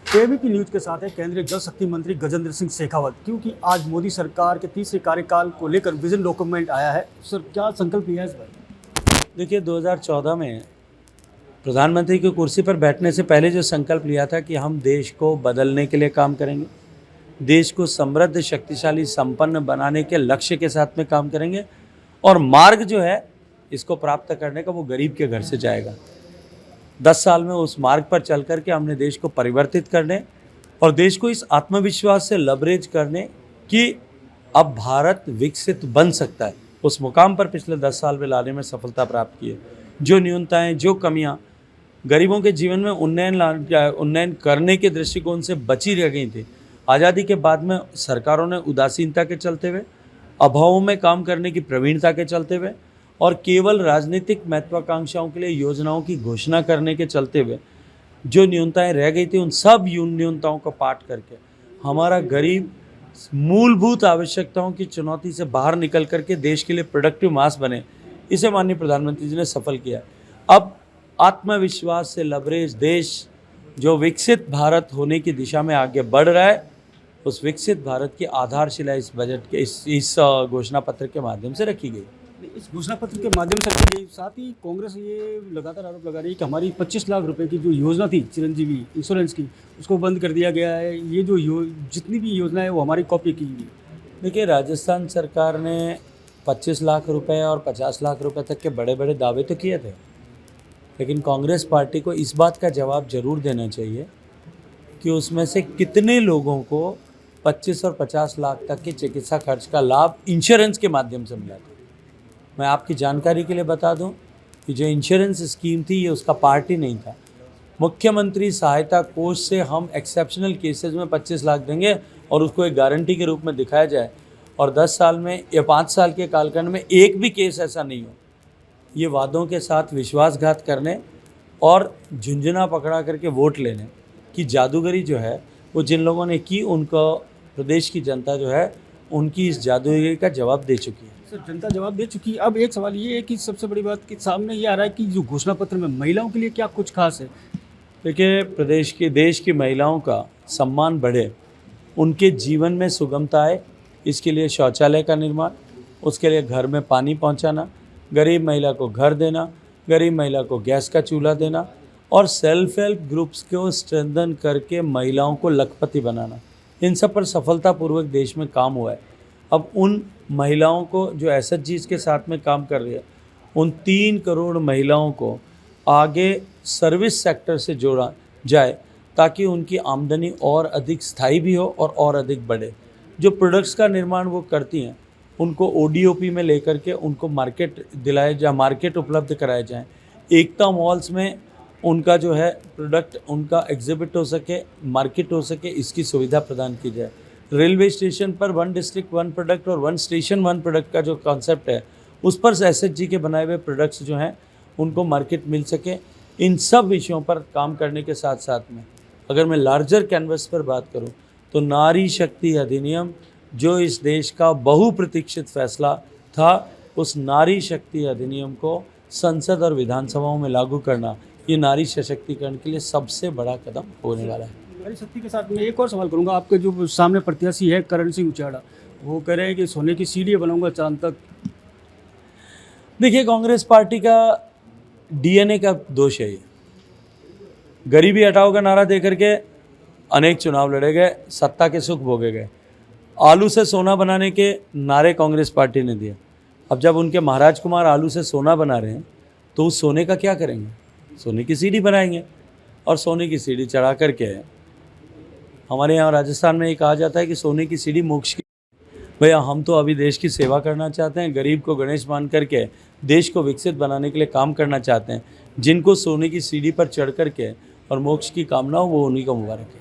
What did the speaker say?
ABP news के साथ है केंद्रीय जल शक्ति मंत्री गजेंद्र सिंह शेखावत, क्योंकि आज मोदी सरकार के तीसरे कार्यकाल को लेकर विजन डॉक्यूमेंट आया है। सर, क्या संकल्प लिया है इस बार? देखिए, 2014 में प्रधानमंत्री की कुर्सी पर बैठने से पहले जो संकल्प लिया था कि हम देश को बदलने के लिए काम करेंगे, देश को समृद्ध, शक्तिशाली, संपन्न बनाने के लक्ष्य के साथ में काम करेंगे, और मार्ग जो है इसको प्राप्त करने का वो गरीब के घर से जाएगा। 10 साल में उस मार्ग पर चल करके हमने देश को परिवर्तित करने और देश को इस आत्मविश्वास से लबरेज करने कि अब भारत विकसित बन सकता है, उस मुकाम पर पिछले 10 साल में लाने में सफलता प्राप्त की है। जो न्यूनताएं, जो कमियां गरीबों के जीवन में उन्नयन करने के दृष्टिकोण से बची रह गई थी, आज़ादी के बाद में सरकारों ने उदासीनता के चलते हुए, अभावों में काम करने की प्रवीणता के चलते हुए और केवल राजनीतिक महत्वाकांक्षाओं के लिए योजनाओं की घोषणा करने के चलते हुए जो न्यूनताएं रह गई थी, उन सब न्यूनताओं को पाट करके हमारा गरीब मूलभूत आवश्यकताओं की चुनौती से बाहर निकल करके देश के लिए प्रोडक्टिव मास बने, इसे माननीय प्रधानमंत्री जी ने सफल किया। अब आत्मविश्वास से लबरेज देश जो विकसित भारत होने की दिशा में आगे बढ़ रहा है, उस विकसित भारत की आधारशिला इस बजट के इस घोषणा पत्र के माध्यम से रखी गई। इस घोषणा पत्र के माध्यम से रखी गई। साथ ही कांग्रेस ये लगातार आरोप लगा रही है कि हमारी 25 लाख रुपए की जो योजना थी चिरंजीवी इंश्योरेंस की, उसको बंद कर दिया गया है। ये जो जितनी भी योजना है वो हमारी कॉपी की हुई है। देखिए, राजस्थान सरकार ने 25 लाख रुपए और 50 लाख रुपए तक के बड़े बड़े दावे तो किए थे, लेकिन कांग्रेस पार्टी को इस बात का जवाब जरूर देना चाहिए कि उसमें से कितने लोगों को 25 और 50 लाख तक के चिकित्सा खर्च का लाभ इंश्योरेंस के माध्यम से मिला था। मैं आपकी जानकारी के लिए बता दूं कि जो इंश्योरेंस स्कीम थी ये उसका पार्ट ही नहीं था। मुख्यमंत्री सहायता कोष से हम एक्सेप्शनल केसेस में 25 लाख देंगे और उसको एक गारंटी के रूप में दिखाया जाए, और 10 साल में या 5 साल के कालखंड में एक भी केस ऐसा नहीं हो। ये वादों के साथ विश्वासघात करने और झुंझुना पकड़ा करके वोट लेने की जादूगरी जो है वो जिन लोगों ने की, उनको प्रदेश की जनता जो है उनकी इस जादूगरी का जवाब दे चुकी है। सर, जनता जवाब दे चुकी है। अब एक सवाल ये है कि सबसे बड़ी बात कि सामने ये आ रहा है कि जो घोषणा पत्र में महिलाओं के लिए क्या कुछ खास है? देखिए, देश की महिलाओं का सम्मान बढ़े, उनके जीवन में सुगमता आए, इसके लिए शौचालय का निर्माण, उसके लिए घर में पानी पहुंचाना, गरीब महिला को घर देना, गरीब महिला को गैस का चूल्हा देना और सेल्फ हेल्प ग्रुप्स को स्ट्रेंथन करके महिलाओं को लखपति बनाना, इन सब पर सफलतापूर्वक देश में काम हुआ है। अब उन महिलाओं को जो एसएचजीज के साथ में काम कर रही है, उन 3 करोड़ महिलाओं को आगे सर्विस सेक्टर से जोड़ा जाए ताकि उनकी आमदनी और अधिक स्थायी भी हो और अधिक बढ़े। जो प्रोडक्ट्स का निर्माण वो करती हैं उनको ओडीओपी में लेकर के उनको मार्केट दिलाए जाए, मार्केट उपलब्ध कराए जाएँ। एकता मॉल्स में उनका जो है प्रोडक्ट, उनका एग्जिबिट हो सके, मार्केट हो सके, इसकी सुविधा प्रदान की जाए। रेलवे स्टेशन पर 1 डिस्ट्रिक्ट 1 प्रोडक्ट और 1 स्टेशन 1 प्रोडक्ट का जो कॉन्सेप्ट है, उस पर एसएचजी के बनाए हुए प्रोडक्ट्स जो हैं उनको मार्केट मिल सके। इन सब विषयों पर काम करने के साथ साथ में अगर मैं लार्जर कैनवस पर बात करूं तो नारी शक्ति अधिनियम जो इस देश का बहुप्रतीक्षित फैसला था, उस नारी शक्ति अधिनियम को संसद और विधानसभाओं में लागू करना, ये नारी सशक्तिकरण के लिए सबसे बड़ा कदम होने वाला है। नारी शक्ति के साथ में एक और सवाल करूंगा। आपके जो सामने प्रत्याशी है करण सिंह उचाड़ा, वो कह रहे हैं कि सोने की सीढ़ी बनाऊंगा चांद तक। देखिए, कांग्रेस पार्टी का डीएनए का दोष है ये। गरीबी हटाओ का नारा देकर के अनेक चुनाव लड़े गए, सत्ता के सुख भोगे गए। आलू से सोना बनाने के नारे कांग्रेस पार्टी ने दिए। अब जब उनके महाराज कुमार आलू से सोना बना रहे हैं तो उस सोने का क्या करेंगे? सोने की सीढ़ी बनाएंगे, और सोने की सीढ़ी चढ़ा करके हमारे यहाँ राजस्थान में ये कहा जाता है कि सोने की सीढ़ी मोक्ष की। भैया, हम तो अभी देश की सेवा करना चाहते हैं, गरीब को गणेश मान करके देश को विकसित बनाने के लिए काम करना चाहते हैं। जिनको सोने की सीढ़ी पर चढ़ करके और मोक्ष की कामना हो, वो उन्हीं को मुबारक है।